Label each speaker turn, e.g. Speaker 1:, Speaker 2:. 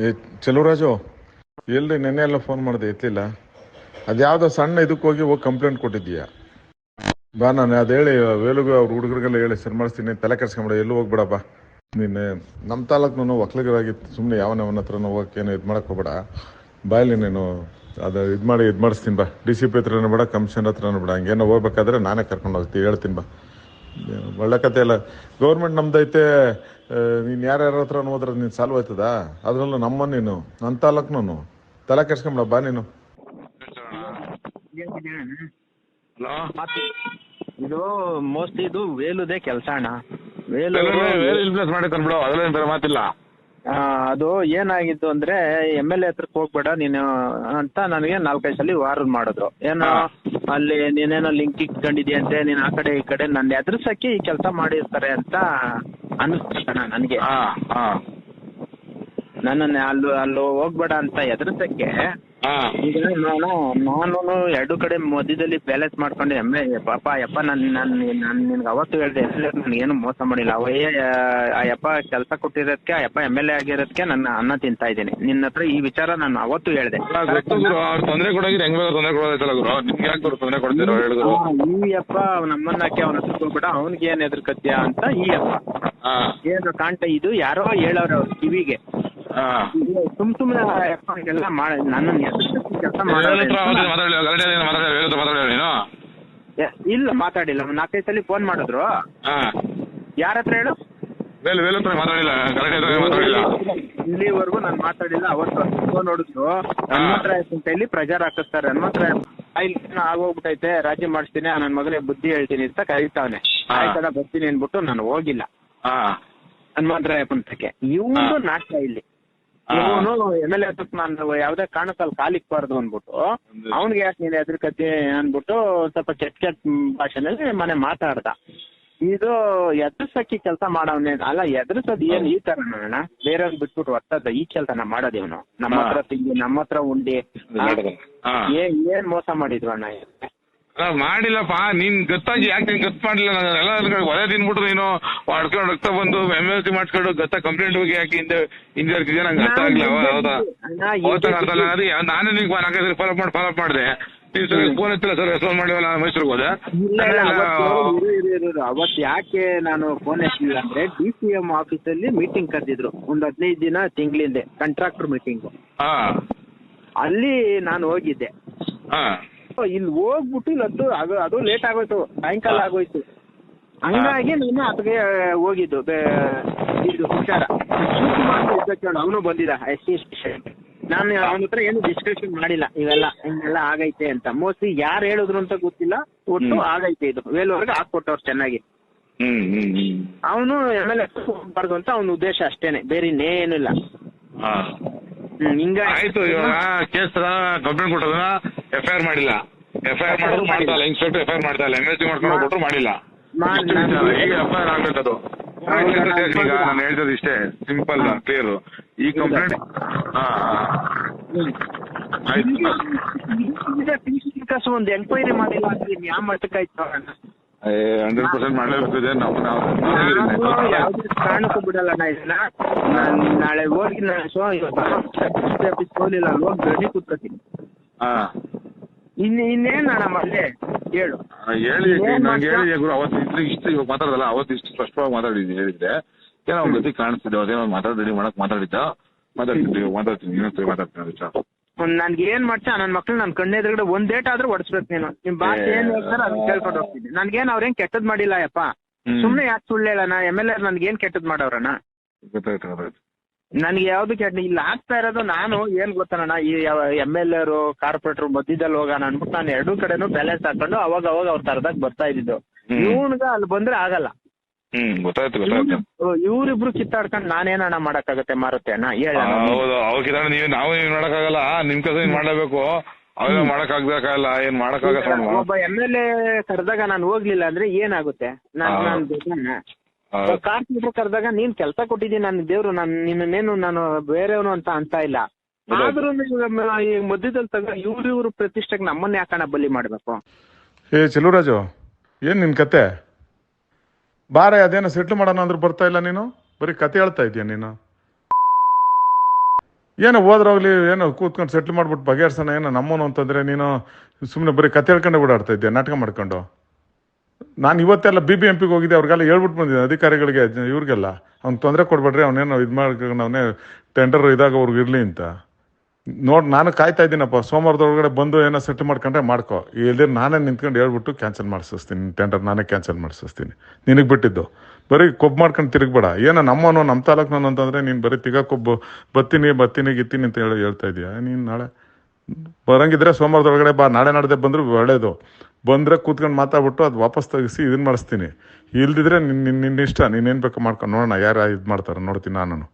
Speaker 1: ಏ ಚೆಲುವರಾಜು, ಎಲ್ರಿ ನೆನ್ನೆ ಎಲ್ಲ ಫೋನ್ ಮಾಡಿದೆ ಎತ್ತಲಿಲ್ಲ. ಅದ್ಯಾವುದೋ ಸಣ್ಣ ಇದಕ್ಕೆ ಹೋಗಿ ಕಂಪ್ಲೇಂಟ್ ಕೊಟ್ಟಿದ್ದೀಯ. ಬಾ, ನಾನು ಅದು ಹೇಳಿ ವೇಲುಗೂ ಅವ್ರ ಹುಡುಗರಿಗೆಲ್ಲ ಹೇಳಿ ಸರಿ ಮಾಡಿಸ್ತೀನಿ, ತಲೆ ಕೆಡ್ಸ್ಕೊಂಬೇಡ, ಎಲ್ಲೂ ಹೋಗ್ಬೇಡ ಬಾ. ನೀನು ನಮ್ಮ ತಾಲೂಕು ಒಕ್ಕಲಿಗರಾಗಿತ್ತು, ಸುಮ್ಮನೆ ಯಾವನ ಹತ್ರನೂ ಹೋಗಕ್ಕೇನು ಇದು ಮಾಡಕ್ಕೆ ಹೋಗ್ಬೇಡ. ಬಾಯಲ್ಲಿ ನೀನು ಅದು ಇದು ಮಾಡಿಸ್ತೀನಿ ಬಾ. DCP ಹತ್ರನೂ ಬೇಡ, ಕಮಿಷನರ್ ಹತ್ರನೂ ಬೇಡ. ಹಂಗೇನೋ ಹೋಗ್ಬೇಕಾದ್ರೆ ನಾನೇ ಕರ್ಕೊಂಡು ಹೋಗ್ತೀನಿ, ಹೇಳ್ತೀನಿ ಬಾ. ಒಳ್ಳೆ ಕತೆ ಇಲ್ಲ. ಗೌರ್ಮೆಂಟ್ ನಮ್ದೈತೆ, ನೀನು ಯಾರ್ಯಾರ ಹತ್ರ ಹೋದ್ರೆ ನೀನು ಸಾಲ್ವ್ ಆಯ್ತದ? ಅದರಲ್ಲೂ ನೀನು ನನ್ನ ತಾಲೂಕ್ನು ತಲೆ ಕೆಡ್ಸ್ಕೊಂಬೇಡ ಬಾ ನೀನು.
Speaker 2: ಹಲೋ,
Speaker 3: ಇದು ಮೋಸ್ಟ್ಲಿ ಇದು ವೇಲುದೇ ಕೆಲಸ ಅಣ್ಣ.
Speaker 2: ವೇಲು ಇನ್ಫ್ಲೂಯೆನ್ಸ್ ಮಾಡಿರ್ತಾನೆ ಬಿಡು, ಅದರಲ್ಲಿ ಮಾತಿಲ್ಲ.
Speaker 3: ಅದು ಏನಾಗಿತ್ತು ಅಂದ್ರೆ MLA ಹತ್ರಕ್ಕೆ ಹೋಗ್ಬೇಡ ನೀನು ಅಂತ ನನಗೆ 4-5 ಸಲ ವಾರ್ನ್ ಮಾಡಿದ್ರು. ಏನೋ ಅಲ್ಲಿ ನೀನೇನೋ ಲಿಂಕ್ ಇಟ್ಕೊಂಡಿದ್ಯಂತೆ, ನೀನ್ ಆ ಕಡೆ ಈ ಕಡೆ ನನ್ನ ಎದುರ್ಸಕ್ಕೆ ಈ ಕೆಲಸ ಮಾಡಿರ್ತಾರೆ ಅಂತ ಅನಿಸ್ತಣ ನನಗೆ. ನನ್ನನ್ನು ಅಲ್ಲಿ ಹೋಗ್ಬೇಡ ಅಂತ ಎದುರ್ಸಕ್ಕೆ ಈಗ ನಾನು ಎರಡು ಕಡೆ ಮಧ್ಯದಲ್ಲಿ ಬ್ಯಾಲೆನ್ಸ್ ಮಾಡ್ಕೊಂಡು ಪಾಪ ಯಪ್ಪ ನಾನು ನಿನ್ಗೆ ಅವತ್ತು ಹೇಳಿದೆ ನನಗೇನು ಮೋಸ ಮಾಡಿಲ್ಲ. ಆ ಯಪ್ಪ ಕೆಲಸ ಕೊಟ್ಟಿರೋದಕ್ಕೆ ಆ ಯಪ್ಪ MLA ಆಗಿರೋದಕ್ಕೆ ನನ್ನ ಅನ್ನ ತಿಂತಾ ಇದ್ದೀನಿ. ನಿನ್ನ ಹತ್ರ ಈ ವಿಚಾರ ನಾನು ಅವತ್ತು ಹೇಳಿದೆ.
Speaker 2: ತೊಂದರೆ ಕೊಡೋಗಿದ್ರೆ ಹೆಂಗ್ ತೊಂದರೆ ಕೊಡೋದೈತಲ್ಲ ಗುರು, ನಿಮ್ಗೆ ಯಾಕೆ ತೊಂದರೆ ಕೊಡ್ತೀರೋ ಹೇಳಿದ್ರು.
Speaker 3: ಈ ಯಪ್ಪ ನಮ್ಮನ್ನಕ್ಕೆ ಅವನ ಹತ್ರ ಹೋಗ್ಬೇಡ, ಅವನಿಗೆ ಏನ್ ಎದುರ್ಕತ್ಯ ಅಂತ ಈ ಯಪ್ಪ ಏನು ಕಾಣ್ತ. ಇದು ಯಾರೋ ಹೇಳವ್ರೆ ಅವ್ರ ಕಿವಿಗೆ. ಸುಮ್ನೆ ಎಲ್ಲ ನನ್ನ ಕೆಲಸ ಇಲ್ಲ ಮಾತಾಡಿಲ್ಲ. 4-5 ಸಲ ಫೋನ್ ಮಾಡಿದ್ರು. ಯಾರ ಹತ್ರ ಹೇಳು? ಇಲ್ಲಿವರೆಗೂ ನಾನು ಮಾತಾಡಿಲ್ಲ. ಅವತ್ತು ಫೋನ್ ನೋಡಿದ್ರು ಹನುಮಂತರಾಯ ಅಂತ ಹೇಳಿ ಪ್ರಜಾರ್ ಹಾಕಿಸ್ತಾರೆ. ಹನುಮಂತರಾಯ ಆಗೋಗ್ಬಿಟ್ಟೈತೆ, ರಾಜಿ ಮಾಡಿಸ್ತೀನಿ, ನನ್ನ ಮಗಳಿಗೆ ಬುದ್ಧಿ ಹೇಳ್ತೀನಿ ಅಂತ ಕರೀತಾವನೆ. ಆಯ್ತದ ಬರ್ತೀನಿ ಅನ್ಬಿಟ್ಟು ನಾನು ಹೋಗಿಲ್ಲ ಹನುಮಂತರಾಯ ಪಂಥಕ್ಕೆ. ಇವನು ನಾಶ ಇಲ್ಲಿ. ಇವನು MLA ಹತ್ತಕ್ಕೆ ನಾನು ಯಾವ್ದೇ ಕಾರಣಕ್ಕಲ್ಲಿ ಕಾಲಿಕ್ಬಾರ್ದು ಅನ್ಬಿಟ್ಟು ಅವ್ನಿಗೆ ಯಾಕೆ ನೀನು ಎದುರ್ಕತಿ ಅನ್ಬಿಟ್ಟು ಸ್ವಲ್ಪ ಕೆಟ್ಟ ಭಾಷೆನಲ್ಲಿ ಮನೆ ಮಾತಾಡ್ದ. ಇದು ಎದುರ್ಸಕ್ಕಿ ಕೆಲಸ ಮಾಡವನೇ ಅಲ್ಲ. ಎದುರ್ಸೋದು ಏನ್ ಈ ತರ ಅಣ್ಣ, ಬೇರೆಯವ್ರಿಗೆ ಬಿಟ್ಬಿಟ್ಟು ಒಟ್ಟದ ಈ ಕೆಲಸನ ಮಾಡೋದು ಇವನು. ನಮ್ಮ ಹತ್ರ ತಿಂಡಿ, ನಮ್ಮ ಹತ್ರ ಉಂಡಿ, ಏನ್ ಮೋಸ ಮಾಡಿದ್ವು ಅಣ್ಣ.
Speaker 2: ಮಾಡಿಲ್ಲಪ್ಪ, ನೀನ್ ಗೊತ್ತಾಗಿ ಯಾಕೆ ನೀನ್ ಗೊತ್ತು ಮಾಡಿಲ್ಲ? ಎಲ್ಲ ಒಲೆ ತಿನ್ಬಿಟ್ರು ನೀನು ಮಾಡ್ಕೊಂಡು ರಕ್ತ ಬಂದು MLC ಮಾಡ್ಕೊಂಡು ಗೊತ್ತಾ ಕಂಪ್ಲೇಂಟ್ ಹೋಗಿ ಯಾಕೆ ಹಿಂದೆ ಇರ್ತಿದ್ಯಾ? ನಂಗೆ ಅರ್ಥ ಆಗ್ಲಿಲ್ಲ. ಹೌದಾ, ಅರ್ಥ ಇಲ್ಲ. ನಾನೇ ನಿಂಗೆ 4-5 ಫಾಲೋ ಮಾಡಿದೆ. ನೀವು ಸರ್ ಫೋನ್ ಎತ್ತಿಲ್ಲ ಸರ್, ರೆಸ್ಪಾನ್ಸ್ ಮಾಡಿವಲ್ಲ, ಮೈಸೂರಿಗೆ ಹೋದೆ.
Speaker 3: ಅವತ್ತು ಯಾಕೆ ನಾನು ಫೋನ್ ಎತ್ತಿಲ್ಲ ಅಂದ್ರೆ DCM ಆಫೀಸಲ್ಲಿ ಮೀಟಿಂಗ್ ಕರೆದಿದ್ರು ಒಂದ್ 15 ದಿನ ತಿಂಗಳಿಂದೆ, ಕಾಂಟ್ರಾಕ್ಟರ್ ಮೀಟಿಂಗ್. ಅಲ್ಲಿ ನಾನು ಹೋಗಿದ್ದೆ. ಇಲ್ಲಿ ಹೋಗ್ಬಿಟ್ಟು ಇಲ್ಲತ್ತು ಅದು ಲೇಟ್ ಆಗೋಯ್ತು, ಸಾಯಂಕಾಲ ಆಗೋಯ್ತು. ಹಂಗಾಗಿ ನಾನು ಅದಕ್ಕೆ ಹೋಗಿದ್ದು. ಇದು ವಿಚಾರ ಅವನು ಬಂದಿದ್ದ SC ಸ್ಟೇಷನ್. ನಾನು ಅವನ ಹತ್ರ ಏನು ಡಿಸ್ಕಷನ್ ಮಾಡಿಲ್ಲ, ಇವೆಲ್ಲ ಹಿಂಗೆಲ್ಲ ಆಗೈತೆ ಅಂತ. ಮೋಸ್ಟ್ಲಿ ಯಾರು ಹೇಳಿದ್ರು ಅಂತ ಗೊತ್ತಿಲ್ಲ, ಒಟ್ಟು ಆಗೈತೆ ಇದು. ವೇಲುವರೆಗೆ ಹಾಕೊಟ್ಟವ್ರು ಚೆನ್ನಾಗಿ. ಅವನು MLA ಹೋಗ್ಬಾರ್ದು ಅಂತ ಅವನ ಉದ್ದೇಶ ಅಷ್ಟೇನೆ, ಬೇರೆ ಇನ್ನೇನು ಇಲ್ಲ.
Speaker 2: ಆಯ್ತು, ಇವಾಗ ಕೇಸ್ ಕಂಪ್ಲೇಂಟ್ ಕೊಟ್ಟೋದನ್ನ FIR ಮಾಡಿಲ್ಲ. FIR ಮಾಡೋದು ಮಾಡ್ತಾ ಇಲ್ಲ, ಇನ್ಸ್ಪೆಕ್ಟರ್ FIR ಮಾಡ್ತಾ ಇಲ್ಲ, MLC ಮಾಡ್ಕೊಂಡು ಕೊಟ್ಟರು ಮಾಡಿಲ್ಲ. ಈಗ FIR ಆಗ್ಬೇಕದು. ಈಗ ನಾನು ಹೇಳ್ತದ ಇಷ್ಟೇ, ಸಿಂಪಲ್ ಕ್ಲಿಯರ್. ಈ ಕಂಪ್ಲೇಂಟ್
Speaker 3: ಒಂದು ಎಂಕ್ವೈರಿ ಮಾಡಿಲ್ಲ ಅಂದ್ರೆ ಯಾವ ಮಟ್ಟಕ್ಕಾಯ್ತು?
Speaker 2: 100% ಮಾಡಲೇಬೇಕಿದೆ.
Speaker 3: ಯಾವ್ದು ಕಾರಣಕ್ಕೂ ಬಿಡಲ್ಲ ಇದನ್ನ. ನಾಳೆ ಹೋಗಿ ಹೋಗ್ಲಿಲ್ಲ, ಹೋಗಿ ರೆಡಿ ಕೂತ್ಕೊತೀನಿ. ಇನ್ನೇನ್ ಅಣ್ಣ ಮಾಡ್ದೆ ಹೇಳು.
Speaker 2: ಹೇಳಿ ನಂಗೆ ಹೇಳಿ ಗುರು, ಅವತ್ತು ಇಷ್ಟು ಇವಾಗ ಮಾತಾಡೋದಲ್ಲ, ಅವತ್ತು ಇಷ್ಟು ಸ್ಪಷ್ಟವಾಗಿ ಮಾತಾಡಿದ್ದೀನಿ. ಹೇಳಿದ್ರೆ ಏನೋ ಒಂದು ಗತಿ ಕಾಣಿಸ್ತಿದ್ದೆ, ಅದೇನೋ ಮಾತಾಡಿ ಮಾಡಕ್ ಮಾತಾಡ್ತೀನಿ ಇನ್ನೊಂದ್ಸರಿ ಮಾತಾಡ್ತೀನಿ.
Speaker 3: ನನ್ಗೆ ಏನ್ ಮಾಡ್ತಾ ನನ್ನ ಮಕ್ಳು ನನ್ನ ಕಣ್ಣೆ ಎದುರುಗಡೆ ಒಂದ್ ಡೇಟ್ ಆದ್ರೂ ಹೊಡಿಸ್ಬೇಕು ನೀನು. ನಿಮ್ ಭಾಷೆ ಏನ್ ಹೇಳ್ತಾರೆ ಅದನ್ನ ಕೇಳ್ಕೊಂಡು ಹೋಗ್ತೀನಿ. ನನ್ಗೇನ್ ಅವ್ರೇನ್ ಕೆಟ್ಟದ್ ಮಾಡಿಲ್ಲ ಯಪ್ಪ, ಸುಮ್ನೆ ಯಾಕೆ ಸುಳ್ಳು ಹೇಳೋಣ? MLA ನನ್ಗೇನ್ ಕೆಟ್ಟದ್ ಮಾಡವ್ರಣ್ಣ? ನನ್ಗೆ ಯಾವ್ದು ಕೆಟ್ಟ ಇಲ್ಲ. ಆಗ್ತಾ ಇರೋದು ನಾನು ಏನ್ ಗೊತ್ತಾನ, ಈ MLA ಕಾರ್ಪೊರೇಟರ್ ಮಧ್ಯದಲ್ಲಿ ಹೋಗೋಣ ಅನ್ಬಿಟ್ಟು ನಾನು ಎರಡೂ ಕಡೆನೂ ಬ್ಯಾಲೆನ್ಸ್ ಹಾಕೊಂಡು ಅವಾಗ ಅವ್ರ ತರದಾಗ ಬರ್ತಾ ಇದ್ದಿದ್ದು. ಇವನ್ಗ ಅಲ್ಲಿ ಬಂದ್ರೆ ಆಗಲ್ಲ. ಇವ್ರಿಬ್ರು ಕಿತ್ತಾಡ್ಕೊಂಡು ನಾನೇನಣ್ಣ ಮಾಡಕ್ಕಾಗತ್ತೆ? ಮಾರುತ್ತೆ ಅಣ್ಣ ಹೇಳ.
Speaker 2: ನಾವು ಮಾಡಕ್ಕಾಗಲ್ಲ, ನಿಮ್ ಕೆಲಸ ಮಾಡಲೇಬೇಕು. ಅವೆಲ್ಲ ಮಾಡಕ್ಕಾಗಲ್ಲ, ಏನ್ ಮಾಡಕ್ಕಾಗಲ್ಲ.
Speaker 3: ಒಬ್ಬ MLA ಕರೆದಾಗ ನಾನು ಹೋಗ್ಲಿಲ್ಲ ಅಂದ್ರೆ ಏನಾಗುತ್ತೆ? ಕಾರ್ಪೊರೇಟರ್ ಕರೆದಾಗ ನೀನ್ ಕೆಲಸ ಕೊಟ್ಟಿದ್ದೀನಿ, ನಾನು ದೇವ್ರು, ನಿನ್ನೇನು ನಾನು ಬೇರೆಯವನು ಅಂತ ಇಲ್ಲ. ಆದ್ರೂ ಈ ಮಧ್ಯದಲ್ಲಿ ತಗ ಇವ್ರು ಪ್ರತಿಷ್ಠೆಗೆ ನಮ್ಮನ್ನ ಯಾಕಣ್ಣ ಬಲಿ ಮಾಡ್ಬೇಕು?
Speaker 1: ಚೆಲುವರಾಜು, ಏನ್ ನಿನ್ ಕತೆ? ಬಾರೆ ಅದೇನೋ ಸೆಟ್ಲ್ ಮಾಡೋಣ ಅಂದ್ರೆ ಬರ್ತಾ ಇಲ್ಲ ನೀನು, ಬರೀ ಕತೆ ಹೇಳ್ತಾ ಇದೀಯ ನೀನು. ಏನೋ ಹೋದ್ರೋಗ್ಲಿ, ಏನೋ ಕೂತ್ಕೊಂಡು ಸೆಟ್ಲ್ ಮಾಡ್ಬಿಟ್ಟು ಬಗೆಹರ್ಸೋಣ, ಏನೋ ನಮ್ಮನು ಅಂತಂದರೆ ನೀನು ಸುಮ್ಮನೆ ಬರೀ ಕತೆ ಹೇಳ್ಕೊಂಡೆ ಓಡಾಡ್ತಾ ಇದ್ದೆ ನಾಟಕ ಮಾಡ್ಕೊಂಡು. ನಾನು ಇವತ್ತೆಲ್ಲ BBMP ಹೋಗಿದ್ದೆ, ಅವ್ರಿಗೆಲ್ಲ ಹೇಳ್ಬಿಟ್ಟು ಬಂದಿದ್ದೆ ಅಧಿಕಾರಿಗಳಿಗೆ, ಇವ್ರಿಗೆಲ್ಲ ಅವ್ನು ತೊಂದರೆ ಕೊಡ್ಬೇಡ್ರಿ, ಅವನೇನೋ ಇದು ಮಾಡ್ಕೊಂಡು ಅವನೇ ಟೆಂಡರ್ ಇದಾಗ ಅವ್ರಿಗೆ ಇರಲಿ ಅಂತ. ನೋಡಿ ನಾನು ಕಾಯ್ತಾ ಇದ್ದೀನಪ್ಪ, ಸೋಮವಾರದೊಳಗಡೆ ಬಂದು ಏನೋ ಸೆಟ್ ಮಾಡ್ಕೊಂಡ್ರೆ ಮಾಡ್ಕೊ, ಇಲ್ಲದೆ ನಾನೇ ನಿಂತ್ಕೊಂಡು ಹೇಳ್ಬಿಟ್ಟು ಕ್ಯಾನ್ಸಲ್ ಮಾಡಿಸ್ತೀನಿ ಟೆಂಡರ್, ನಾನೇ ಕ್ಯಾನ್ಸಲ್ ಮಾಡಿಸ್ತೀನಿ. ನಿನಗೆ ಬಿಟ್ಟಿದ್ದು ಬರೀ ಕೊಬ್ಬು ಮಾಡ್ಕೊಂಡು ತಿರುಗಬೇಡ. ಏನೋ ನಮ್ಮನು ನಮ್ಮ ತಾಲೂಕ್ನವನು ಅಂತಂದರೆ ನೀನು ಬರೀ ಕೊಬ್ಬು ಬತ್ತೀನಿ ಗಿತ್ತೀನಿ ಅಂತ ಹೇಳ್ತಾ ಇದೀಯ. ನೀನು ನಾಳೆ ಬರಂಗಿದ್ರೆ ಸೋಮವಾರದೊಳಗಡೆ ಬಾ, ನಾಳೆ ನಾಡ್ದೆ ಬಂದರೂ ಒಳ್ಳೇದು. ಬಂದರೆ ಕೂತ್ಕೊಂಡು ಮಾತಾಡ್ಬಿಟ್ಟು ಅದು ವಾಪಸ್ ತೆಗಿಸಿ ಇದನ್ನು ಮಾಡಿಸ್ತೀನಿ. ಇಲ್ದಿದ್ರೆ ನಿನ್ನ ಇಷ್ಟ, ನೀನೇನು ಬೇಕು ಮಾಡ್ಕೊಂಡು ನೋಡೋಣ ಯಾರು ಇದು ಮಾಡ್ತಾರೆ ನೋಡ್ತೀನಿ ನಾನು.